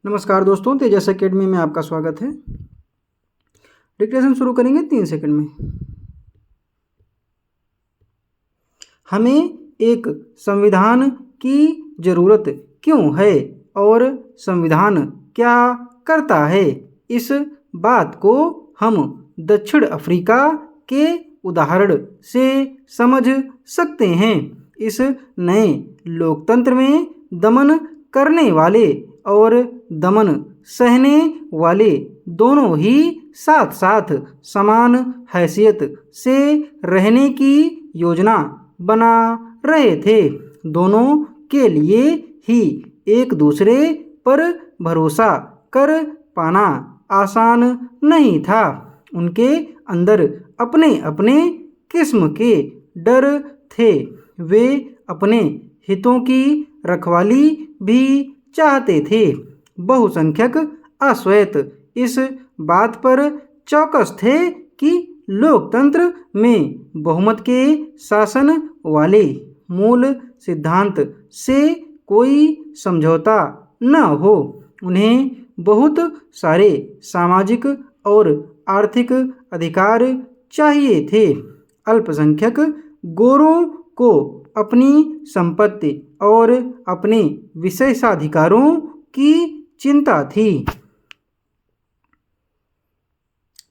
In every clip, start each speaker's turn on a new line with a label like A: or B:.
A: नमस्कार दोस्तों, तेजस एकेडमी में आपका स्वागत है। डिक्टेशन शुरू करेंगे 3 सेकंड में। हमें एक संविधान की ज़रूरत क्यों है और संविधान क्या करता है, इस बात को हम दक्षिण अफ्रीका के उदाहरण से समझ सकते हैं। इस नए लोकतंत्र में दमन करने वाले और दमन सहने वाले दोनों ही साथ साथ समान हैसियत से रहने की योजना बना रहे थे। दोनों के लिए ही एक दूसरे पर भरोसा कर पाना आसान नहीं था। उनके अंदर अपने अपने किस्म के डर थे। वे अपने हितों की रखवाली भी चाहते थे। बहुसंख्यक अश्वेत इस बात पर चौकस थे कि लोकतंत्र में बहुमत के शासन वाले मूल सिद्धांत से कोई समझौता न हो। उन्हें बहुत सारे सामाजिक और आर्थिक अधिकार चाहिए थे। अल्पसंख्यक गोरों को अपनी संपत्ति और अपने विशेषाधिकारों की चिंता थी।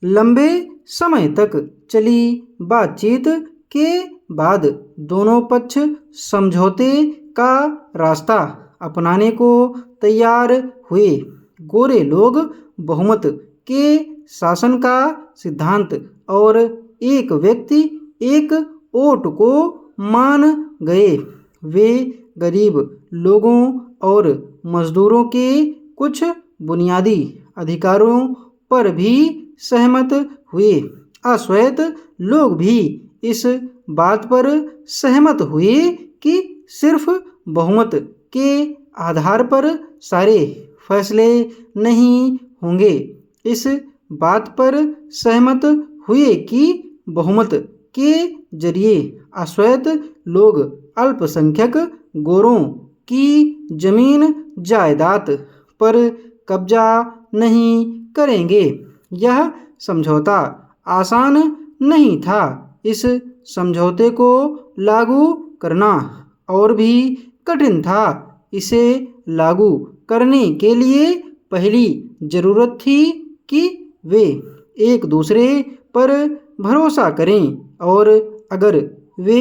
A: लंबे समय तक चली बातचीत के बाद दोनों पक्ष समझौते का रास्ता अपनाने को तैयार हुए। गोरे लोग बहुमत के शासन का सिद्धांत और एक व्यक्ति एक वोट को मान गए। वे गरीब लोगों और मजदूरों के कुछ बुनियादी अधिकारों पर भी सहमत हुए। अश्वेत लोग भी इस बात पर सहमत हुए कि सिर्फ बहुमत के आधार पर सारे फैसले नहीं होंगे। इस बात पर सहमत हुए कि बहुमत के जरिए अश्वेत लोग अल्पसंख्यक गोरों की जमीन जायदाद पर कब्जा नहीं करेंगे। यह समझौता आसान नहीं था। इस समझौते को लागू करना और भी कठिन था। इसे लागू करने के लिए पहली जरूरत थी कि वे एक दूसरे पर भरोसा करें, और अगर वे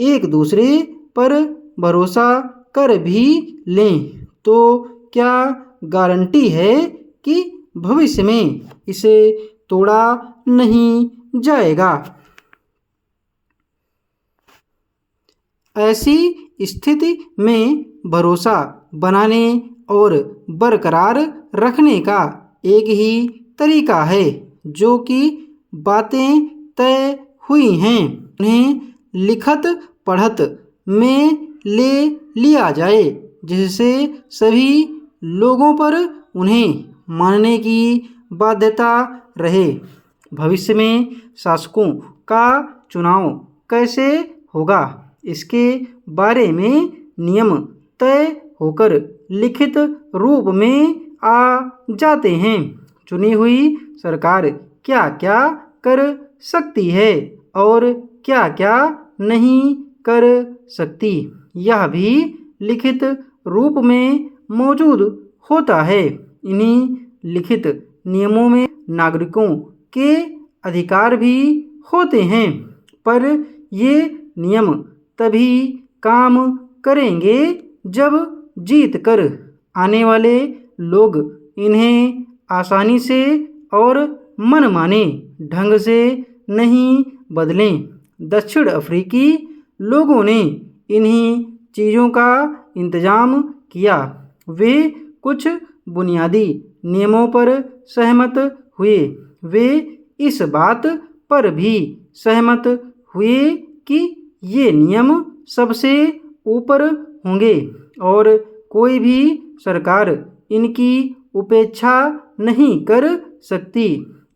A: एक दूसरे पर भरोसा कर भी लें तो क्या गारंटी है कि भविष्य में इसे तोड़ा नहीं जाएगा। ऐसी स्थिति में भरोसा बनाने और बरकरार रखने का एक ही तरीका है, जो कि बातें तय हुई हैं उन्हें लिखत पढ़त में ले लिया जाए, जिससे सभी लोगों पर उन्हें मानने की बाध्यता रहे। भविष्य में शासकों का चुनाव कैसे होगा, इसके बारे में नियम तय होकर लिखित रूप में आ जाते हैं। चुनी हुई सरकार क्या क्या कर सकती है और क्या क्या नहीं कर सकती, यह भी लिखित रूप में मौजूद होता है। इन्हीं लिखित नियमों में नागरिकों के अधिकार भी होते हैं, पर ये नियम तभी काम करेंगे जब जीत कर आने वाले लोग इन्हें आसानी से और मनमाने ढंग से नहीं बदलें। दक्षिण अफ्रीकी लोगों ने इन्हीं चीज़ों का इंतजाम किया। वे कुछ बुनियादी नियमों पर सहमत हुए। वे इस बात पर भी सहमत हुए कि ये नियम सबसे ऊपर होंगे और कोई भी सरकार इनकी उपेक्षा नहीं कर सकती।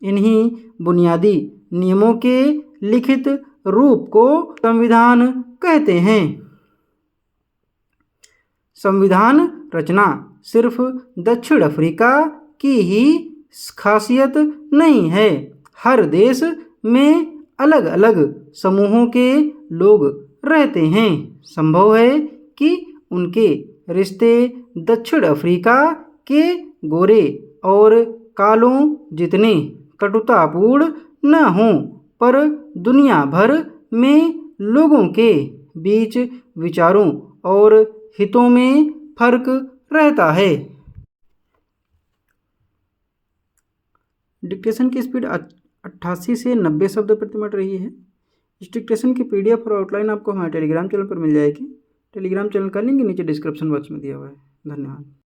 A: इन्हीं बुनियादी नियमों के लिखित रूप को संविधान कहते हैं। संविधान रचना सिर्फ दक्षिण अफ्रीका की ही खासियत नहीं है। हर देश में अलग अलग समूहों के लोग रहते हैं। संभव है कि उनके रिश्ते दक्षिण अफ्रीका के गोरे और कालों जितने कटुतापूर्ण न हों, पर दुनिया भर में लोगों के बीच विचारों और हितों में फर्क रहता है। डिक्टेशन की स्पीड 88 से 90 शब्द प्रति मिनट रही है। इस डिक्टेशन की PDF और आउटलाइन आपको हमारे टेलीग्राम चैनल पर मिल जाएगी। टेलीग्राम चैनल का लिंक नीचे डिस्क्रिप्शन बॉक्स में दिया हुआ है। धन्यवाद।